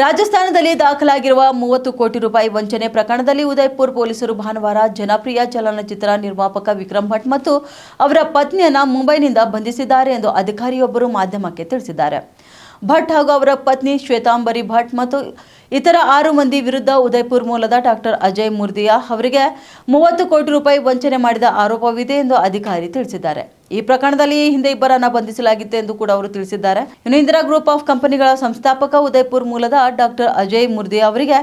ರಾಜಸ್ಥಾನದಲ್ಲಿ ದಾಖಲಾಗಿರುವ 30 ಕೋಟಿ ರೂಪಾಯಿ ವಂಚನೆ ಪ್ರಕರಣದಲ್ಲಿ ಉದಯಪುರ ಪೊಲೀಸರು ಭಾನುವಾರ ಜನಪ್ರಿಯ ಚಲನಚಿತ್ರ ನಿರ್ಮಾಪಕ ವಿಕ್ರಮ್ ಭಟ್ ಮತ್ತು ಅವರ ಪತ್ನಿಯನ್ನ ಮುಂಬೈನಿಂದ ಬಂಧಿಸಿದ್ದಾರೆ ಎಂದು ಅಧಿಕಾರಿಯೊಬ್ಬರು ಮಾಧ್ಯಮಕ್ಕೆ ತಿಳಿಸಿದ್ದಾರೆ. ಭಟ್ ಹಾಗೂ ಅವರ ಪತ್ನಿ ಶ್ವೇತಾಂಬರಿ ಭಟ್ ಮತ್ತು ಇತರ 6 ಮಂದಿ ವಿರುದ್ಧ ಉದಯಪುರ ಮೂಲದ ಡಾಕ್ಟರ್ ಅಜಯ್ ಮುರ್ದಿಯಾ ಅವರಿಗೆ 30 ಕೋಟಿ ರೂಪಾಯಿ ವಂಚನೆ ಮಾಡಿದ ಆರೋಪವಿದೆ ಎಂದು ಅಧಿಕಾರಿ ತಿಳಿಸಿದ್ದಾರೆ. ಈ ಪ್ರಕರಣದಲ್ಲಿ ಈ ಹಿಂದೆ ಇಬ್ಬರನ್ನ ಬಂಧಿಸಲಾಗಿತ್ತು ಎಂದು ಕೂಡ ಅವರು ತಿಳಿಸಿದ್ದಾರೆ. ಇನ್ನು ಇಂದಿರಾ ಗ್ರೂಪ್ ಆಫ್ ಕಂಪನಿಗಳ ಸಂಸ್ಥಾಪಕ ಉದಯಪುರ ಮೂಲದ ಡಾಕ್ಟರ್ ಅಜಯ್ ಮುರ್ದಿಯಾ ಅವರಿಗೆ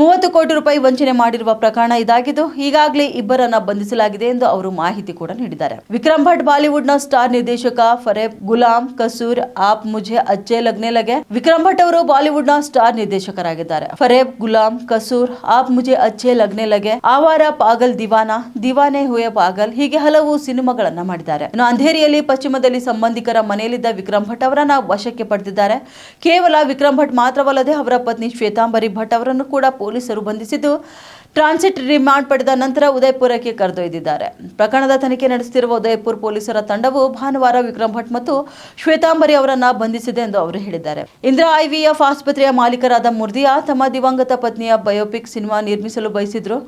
30 ಕೋಟಿ ರೂಪಾಯಿ ವಂಚನೆ ಮಾಡಿರುವ ಪ್ರಕರಣ ಇದಾಗಿದ್ದು ಈಗಾಗಲೇ ಇಬ್ಬರನ್ನ ಬಂಧಿಸಲಾಗಿದೆ ಎಂದು ಅವರು ಮಾಹಿತಿ ಕೂಡ ನೀಡಿದ್ದಾರೆ. ವಿಕ್ರಮ್ ಭಟ್ ಬಾಲಿವುಡ್ನ ಸ್ಟಾರ್ ನಿರ್ದೇಶಕ ಫರೇಬ್ ಗುಲಾಮ್ ಕಸೂರ್ ಆಪ್ ಮುझे अच्छे लगने लगे. ವಿಕ್ರಮ್ ಭಟ್ ಅವರು ಬಾಲಿವುಡ್ನ ಸ್ಟಾರ್ ನಿರ್ದೇಶಕರಾಗಿದ್ದಾರೆ. ಫರೇಬ್ ಗುಲಾಮ್ ಕಸೂರ್ ಆಪ್ ಮುझे अच्छे लगने लगे, ಆವಾರ ಪಾಗಲ್ ದಿವಾನಾ, ದಿವಾನೆ ಹುಯೆ ಪಾಗಲ್ ಹೀಗೆ ಹಲವು ಸಿನಿಮಾಗಳನ್ನ ಮಾಡಿದ್ದಾರೆ. ಅಂಧೇರಿಯಲ್ಲಿ ಪಶ್ಚಿಮದಲ್ಲಿ ಸಂಬಂಧಿಕರ ಮನೆಯಲ್ಲಿದ್ದ ವಿಕ್ರಮ್ ಭಟ್ ಅವರನ್ನ ವಶಕ್ಕೆ ಪಡೆದಿದ್ದಾರೆ. ಕೇವಲ ವಿಕ್ರಮ್ ಭಟ್ ಮಾತ್ರವಲ್ಲದೆ ಅವರ ಪತ್ನಿ ಶ್ವೇತಾಂಬರಿ ಭಟ್ ಅವರನ್ನು ಕೂಡ ಪೊಲೀಸರು ಬಂಧಿಸಿದ್ದು ಟ್ರಾನ್ಸಿಟ್ ರಿಮಾಂಡ್ ಪಡೆದ ನಂತರ ಉದಯಪುರಕ್ಕೆ ಕರೆದೊಯ್ದಿದ್ದಾರೆ. ಪ್ರಕರಣದ ತನಿಖೆ ನಡೆಸುತ್ತಿರುವ ಉದಯಪುರ ಪೊಲೀಸರ ತಂಡವು ಭಾನುವಾರ ವಿಕ್ರಮ್ ಭಟ್ ಮತ್ತು ಶ್ವೇತಾಂಬರಿ ಅವರನ್ನ ಬಂಧಿಸಿದೆ ಎಂದು ಅವರು ಹೇಳಿದ್ದಾರೆ. ಇಂದಿರಾ IVF ಆಸ್ಪತ್ರೆಯ ಮಾಲೀಕರಾದ ಮುರ್ದಿಯಾ ತಮ್ಮ ದಿವಂಗತ ಪತ್ನಿಯ ಬಯೋಪಿಕ್ ಸಿನಿಮಾ ನಿರ್ಮಿಸಲು ಬಯಸಿದ್ರು.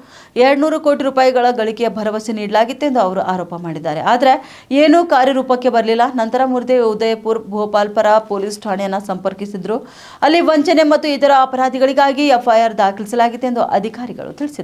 200 ಕೋಟಿ ರೂಪಾಯಿಗಳ ಗಳಿಕೆಯ ಭರವಸೆ ನೀಡಲಾಗಿತ್ತು ಎಂದು ಅವರು ಆರೋಪ ಮಾಡಿದ್ದಾರೆ. ಆದರೆ ಏನೂ ಕಾರ್ಯರೂಪಕ್ಕೆ ಬರಲಿಲ್ಲ. ನಂತರ ಮುರ್ದೆ ಉದಯಪುರ ಭೋಪಾಲ್ಪರ ಪೊಲೀಸ್ ಠಾಣೆಯನ್ನು ಸಂಪರ್ಕಿಸಿದ್ರು. ಅಲ್ಲಿ ವಂಚನೆ ಮತ್ತು ಇತರ ಅಪರಾಧಿಗಳಿಗಾಗಿ FIR ದಾಖಲಿಸಲಾಗಿದೆ ಎಂದು ಅಧಿಕಾರಿಗಳು ತಿಳಿಸಿದ್ದಾರೆ.